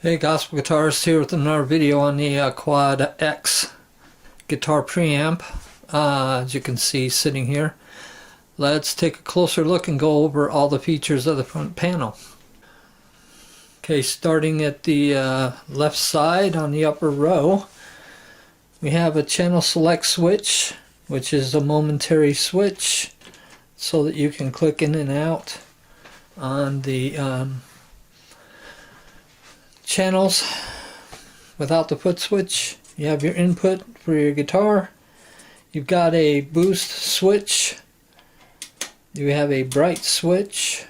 Hey, Gospel Guitarist here with another video on the Quad X guitar preamp. As you can see sitting here, let's take a closer look and go over all the features of the front panel. Okay, starting at the left side on the upper row, we have a channel select switch, which is a momentary switch so that you can click in and out on the channels without the foot switch. You have your input for your guitar. You've got a boost switch. You have a bright switch.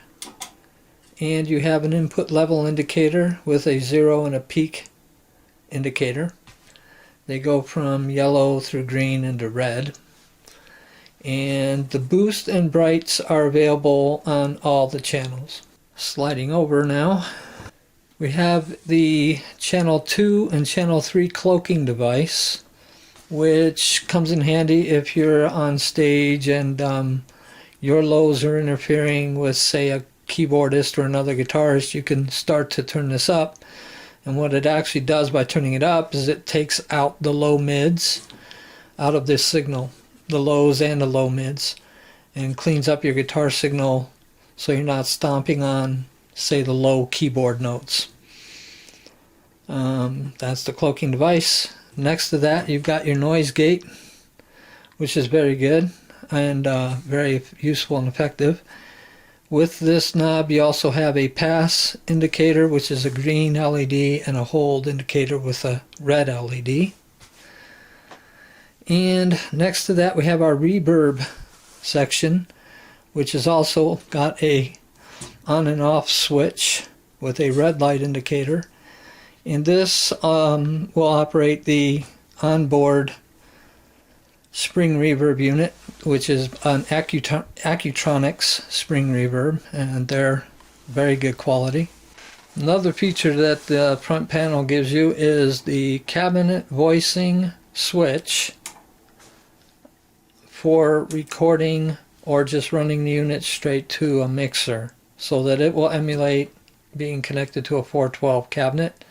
And you have an input level indicator with a 0 and a peak indicator. They go from yellow through green into red. And the boost and brights are available on all the channels. Sliding over now, we have the channel 2 and channel 3 cloaking device, which comes in handy if you're on stage and your lows are interfering with, say, a keyboardist or another guitarist. You can start to turn this up, and what it actually does by turning it up is it takes out the low mids out of this signal, the lows and the low mids, and cleans up your guitar signal so you're not stomping on, say, the low keyboard notes. That's the cloaking device. Next to that, you've got your noise gate, which is very good and very useful and effective. With this knob, you also have a pass indicator, which is a green LED, and a hold indicator with a red LED. And next to that, we have our reverb section, which has also got a on and off switch with a red light indicator. And this will operate the onboard spring reverb unit, which is an Accutronics spring reverb, and they're very good quality. Another feature that the front panel gives you is the cabinet voicing switch for recording or just running the unit straight to a mixer, so that it will emulate being connected to a 412 cabinet.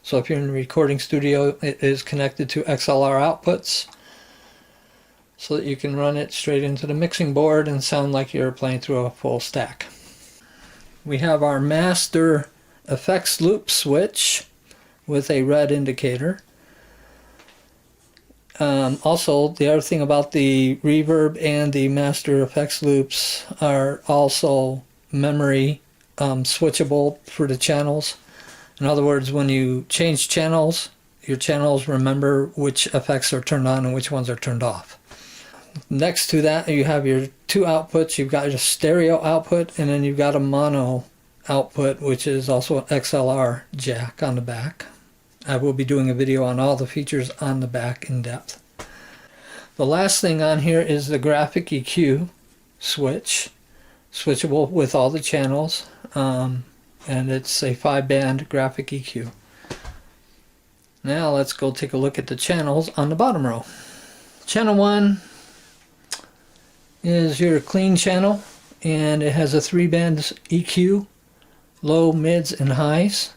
So if you're in a recording studio, it is connected to XLR outputs so that you can run it straight into the mixing board and sound like you're playing through a full stack. We have our master effects loop switch with a red indicator. Also, the other thing about the reverb and the master effects loops are also memory switchable for the channels. In other words, when you change channels, your channels remember which effects are turned on and which ones are turned off. Next to that, you have your two outputs. You've got your stereo output, and then you've got a mono output, which is also an XLR jack on the back. I will be doing a video on all the features on the back in depth. The last thing on here is the graphic EQ switch, switchable with all the channels. And it's a 5-band graphic EQ. Now let's go take a look at the channels on the bottom row. Channel 1 is your clean channel, and it has a 3-band EQ, low, mids, and highs.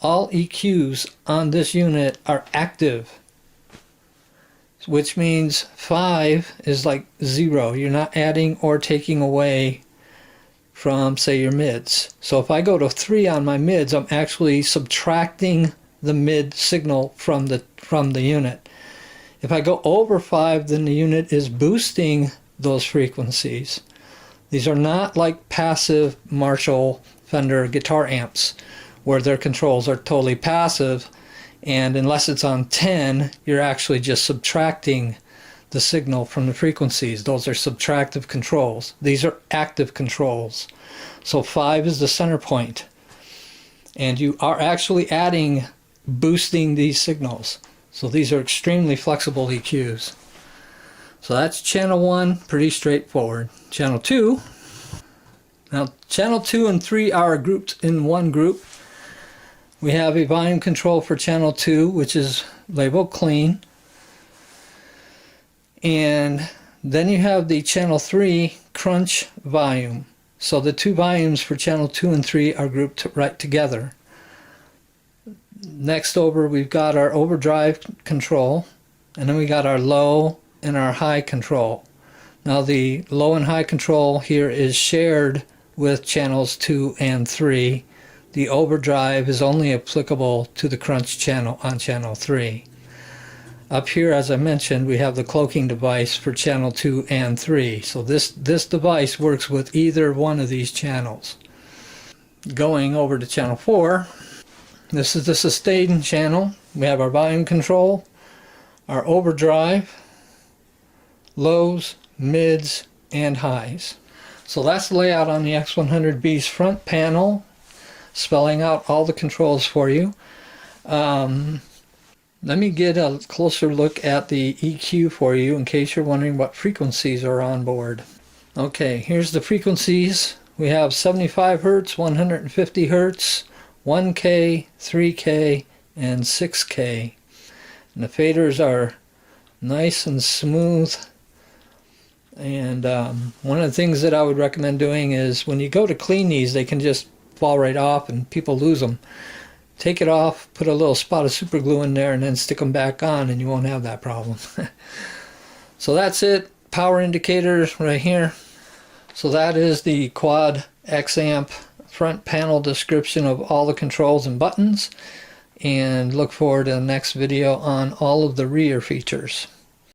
All EQs on this unit are active, which means 5 is like 0. You're not adding or taking away from, say, your mids. So if I go to 3 on my mids, I'm actually subtracting the mid signal from the unit. If I go over 5, then the unit is boosting those frequencies. These are not like passive Marshall Fender guitar amps where their controls are totally passive, and unless it's on 10, you're actually just subtracting the signal from the frequencies. Those are subtractive controls. These are active controls. So 5 is the center point, and you are actually boosting these signals. So these are extremely flexible EQs. So that's channel 1, pretty straightforward. Channel 2. Now channel 2 and 3 are grouped in one group. We have a volume control for channel 2, which is labeled clean. And then you have the channel 3 crunch volume. So the two volumes for channel 2 and 3 are grouped right together. Next over, we've got our overdrive control, and then we got our low and our high control. Now the low and high control here is shared with channels 2 and 3. The overdrive is only applicable to the crunch channel on channel 3. Up here, as I mentioned, we have the cloaking device for channel 2 and 3. So this device works with either one of these channels. Going over to channel 4, this is the sustain channel. We have our volume control, our overdrive, lows, mids, and highs. So that's the layout on the X100B's front panel, spelling out all the controls for you. Let me get a closer look at the EQ for you in case you're wondering what frequencies are on board. Okay, here's the frequencies. We have 75 Hertz, 150 Hertz, 1K, 3K, and 6K. And the faders are nice and smooth. And one of the things that I would recommend doing is when you go to clean these, they can just fall right off and people lose them. Take it off, put a little spot of super glue in there, and then stick them back on, and you won't have that problem. So that's it. Power indicators right here. So that is the Quad X amp front panel description of all the controls and buttons. And look forward to the next video on all of the rear features.